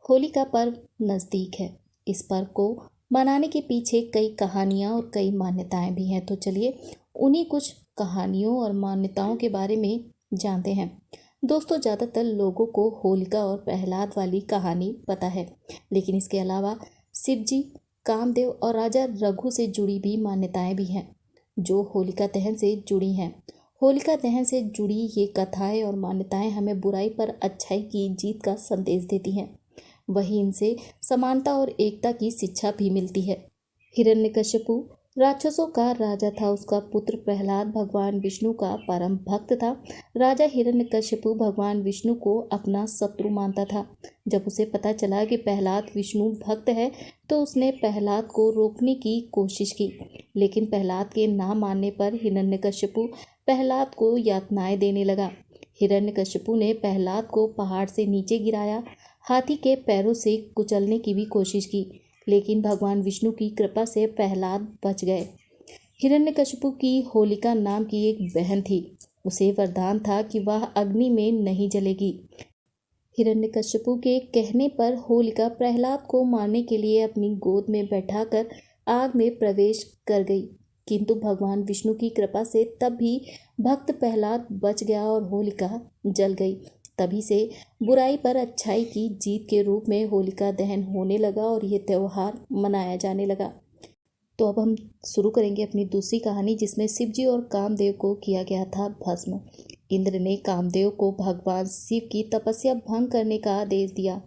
होली का पर्व नज़दीक है। इस पर्व को मनाने के पीछे कई कहानियाँ और कई मान्यताएं भी हैं। तो चलिए उन्हीं कुछ कहानियों और मान्यताओं के बारे में जानते हैं। दोस्तों, ज़्यादातर लोगों को होलिका और प्रहलाद वाली कहानी पता है, लेकिन इसके अलावा शिव जी, कामदेव और राजा रघु से जुड़ी भी मान्यताएं भी हैं, जो होलिका दहन से जुड़ी हैं। होलिका दहन से जुड़ी ये कथाएं और मान्यताएं हमें बुराई पर अच्छाई की जीत का संदेश देती हैं। वहीं इनसे समानता और एकता की शिक्षा भी मिलती है। हिरण्यकश्यपु राक्षसों का राजा था। उसका पुत्र प्रहलाद भगवान विष्णु का परम भक्त था। राजा हिरण्यकश्यपु भगवान विष्णु को अपना शत्रु मानता था। जब उसे पता चला कि प्रहलाद विष्णु भक्त है, तो उसने प्रहलाद को रोकने की कोशिश की, लेकिन प्रहलाद के ना मानने पर हिरण्यकश्यपु प्रहलाद को यातनाएं देने लगा। हिरण्यकश्यपु ने प्रहलाद को पहाड़ से नीचे गिराया, हाथी के पैरों से कुचलने की भी कोशिश की, लेकिन भगवान विष्णु की कृपा से प्रहलाद बच गए। हिरण्यकश्यपु की होलिका नाम की एक बहन थी। उसे वरदान था कि वह अग्नि में नहीं जलेगी। हिरण्यकश्यपु के कहने पर होलिका प्रहलाद को मारने के लिए अपनी गोद में बैठाकर आग में प्रवेश कर गई, किंतु भगवान विष्णु की कृपा से तब भी भक्त प्रहलाद बच गया और होलिका जल गई। तभी से बुराई पर अच्छाई की जीत के रूप में होलिका दहन होने लगा और ये त्यौहार मनाया जाने लगा। तो अब हम शुरू करेंगे अपनी दूसरी कहानी, जिसमें शिव जी और कामदेव को किया गया था भस्म। इंद्र ने कामदेव को भगवान शिव की तपस्या भंग करने का आदेश दिया।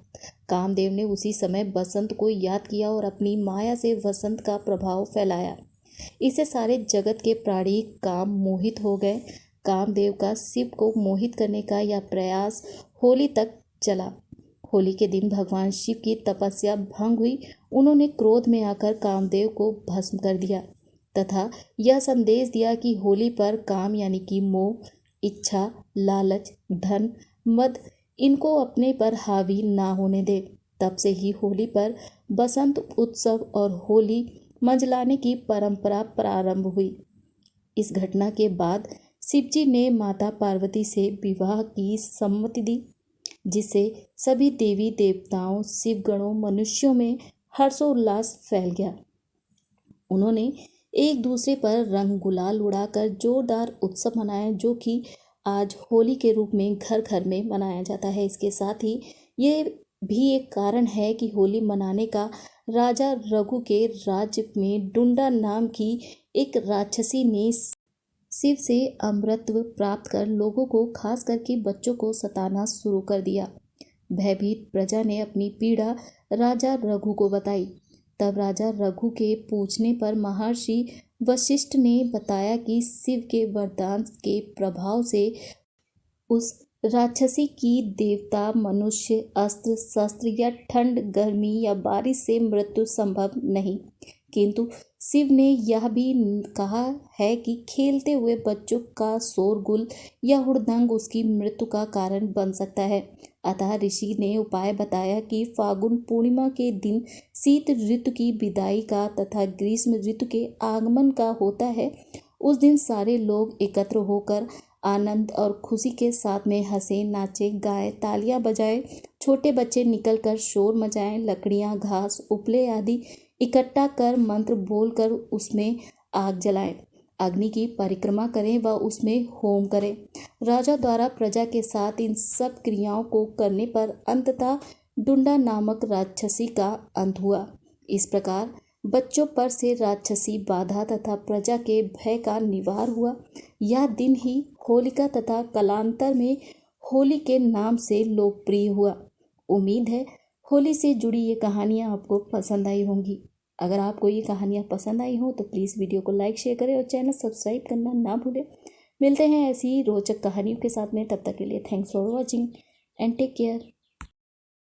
कामदेव ने उसी समय बसंत को याद किया और अपनी माया से वसंत का प्रभाव फैलाया। इससे सारे जगत के प्राणी काम मोहित हो गए। कामदेव का शिव को मोहित करने का यह प्रयास होली तक चला। होली के दिन भगवान शिव की तपस्या भंग हुई। उन्होंने क्रोध में आकर कामदेव को भस्म कर दिया तथा यह संदेश दिया कि होली पर काम यानी कि मोह, इच्छा, लालच, धन, मद इनको अपने पर हावी ना होने दे। तब से ही होली पर बसंत उत्सव और होली मंजलाने की परंपरा प्रारंभ हुई। इस घटना के बाद शिवजी ने माता पार्वती से विवाह की सम्मति दी, जिससे सभी देवी देवताओं, शिवगणों, मनुष्यों में हर्षोल्लास फैल गया। उन्होंने एक दूसरे पर रंग गुलाल उड़ाकर जोरदार उत्सव मनाया, जो कि आज होली के रूप में घर घर में मनाया जाता है। इसके साथ ही ये भी एक कारण है कि होली मनाने का राजा रघु के राज्य में डुंडा नाम की एक राक्षसी ने शिव से अमरत्व प्राप्त कर लोगों को, खास करके बच्चों को सताना शुरू कर दिया। भयभीत प्रजा ने अपनी पीड़ा राजा रघु को बताई। तब राजा रघु के पूछने पर महर्षि वशिष्ठ ने बताया कि शिव के वरदान के प्रभाव से उस राक्षसी की देवता, मनुष्य, अस्त्र शस्त्र या ठंड, गर्मी या बारिश से मृत्यु संभव नहीं, किंतु शिव ने यह भी कहा है कि खेलते हुए बच्चों का शोरगुल या हुड़दंग उसकी मृत्यु का कारण बन सकता है। अतः ऋषि ने उपाय बताया कि फागुन पूर्णिमा के दिन शीत ऋतु की विदाई का तथा ग्रीष्म ऋतु के आगमन का होता है। उस दिन सारे लोग एकत्र होकर आनंद और खुशी के साथ में हंसे, नाचे, गाए, तालियां बजाए, छोटे बच्चे निकलकर शोर मचाएं, लकड़ियां, घास, उपले आदि इकट्ठा कर मंत्र बोलकर उसमें आग जलाएं, अग्नि की परिक्रमा करें व उसमें होम करें। राजा द्वारा प्रजा के साथ इन सब क्रियाओं को करने पर अंततः डुंडा नामक राक्षसी का अंत हुआ। इस प्रकार बच्चों पर से राक्षसी बाधा तथा प्रजा के भय का निवार हुआ। यह दिन ही होलिका तथा कालांतर में होली के नाम से लोकप्रिय हुआ। उम्मीद है होली से जुड़ी ये कहानियाँ आपको पसंद आई होंगी। अगर आपको ये कहानियाँ पसंद आई हों तो प्लीज़ वीडियो को लाइक, शेयर करें और चैनल सब्सक्राइब करना ना भूलें। मिलते हैं ऐसी रोचक कहानियों के साथ में। तब तक के लिए thanks for watching and take care.